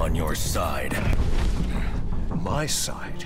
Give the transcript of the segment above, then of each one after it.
on your side. My side?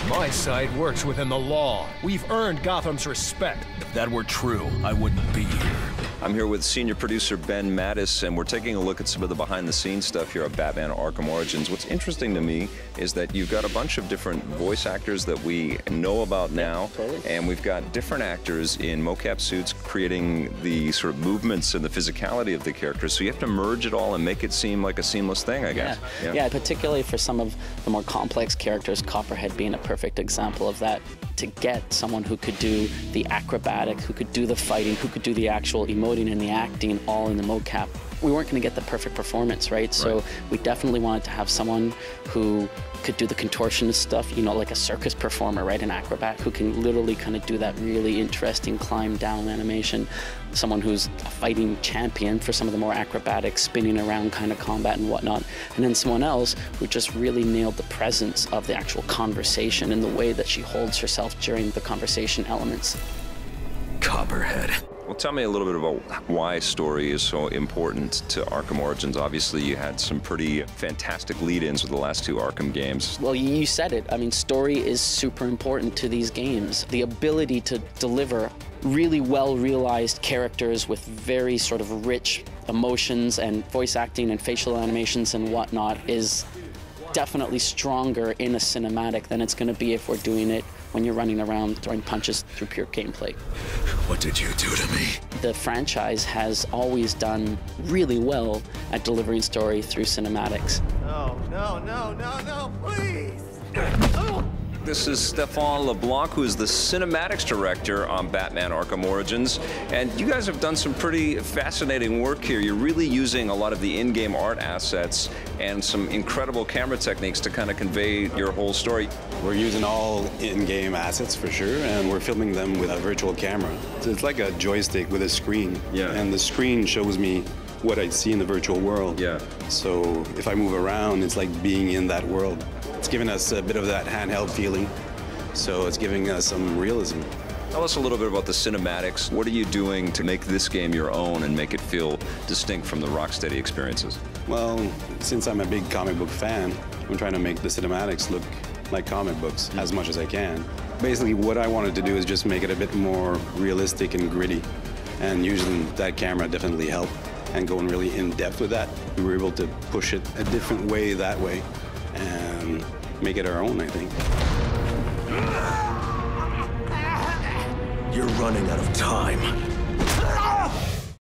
My side works within the law. We've earned Gotham's respect. If that were true, I wouldn't be here. I'm here with senior producer Ben Mattis, and we're taking a look at some of the behind-the-scenes stuff here at Batman Arkham Origins. What's interesting to me is that you've got a bunch of different voice actors that we know about now, and we've got different actors in mocap suits creating the sort of movements and the physicality of the characters. So you have to merge it all and make it seem like a seamless thing, I guess. Yeah, particularly for some of the more complex characters, Copperhead being a perfect example of that. To get someone who could do the acrobatic, who could do the fighting, who could do the actual emoting and the acting all in the mocap, we weren't going to get the perfect performance, right? So we definitely wanted to have someone who could do the contortionist stuff, you know, like a circus performer, right? An acrobat who can literally kind of do that really interesting climb down animation. Someone who's a fighting champion for some of the more acrobatic, spinning around kind of combat and whatnot. And then someone else who just really nailed the presence of the actual conversation and the way that she holds herself during the conversation elements. Copperhead. Well, tell me a little bit about why story is so important to Arkham Origins. Obviously, you had some pretty fantastic lead-ins with the last two Arkham games. Well, you said it. I mean, story is super important to these games. The ability to deliver really well-realized characters with very sort of rich emotions and voice acting and facial animations and whatnot is definitely stronger in a cinematic than it's going to be if we're doing it when you're running around throwing punches through pure gameplay. What did you do to me? The franchise has always done really well at delivering story through cinematics. No, please! This is Stefan LeBlanc, who is the cinematics director on Batman Arkham Origins. And you guys have done some pretty fascinating work here. You're really using a lot of the in-game art assets and some incredible camera techniques to kind of convey your whole story. We're using all in-game assets for sure, and we're filming them with a virtual camera. So it's like a joystick with a screen. Yeah. And the screen shows me what I see in the virtual world. Yeah. So if I move around, it's like being in that world. It's giving us a bit of that handheld feeling, so it's giving us some realism. Tell us a little bit about the cinematics. What are you doing to make this game your own and make it feel distinct from the Rocksteady experiences? Well, since I'm a big comic book fan, I'm trying to make the cinematics look like comic books as much as I can. Basically, what I wanted to do is just make it a bit more realistic and gritty, and using that camera definitely helped, and going really in-depth with that. We were able to push it a different way that way, and make it our own, I think. You're running out of time.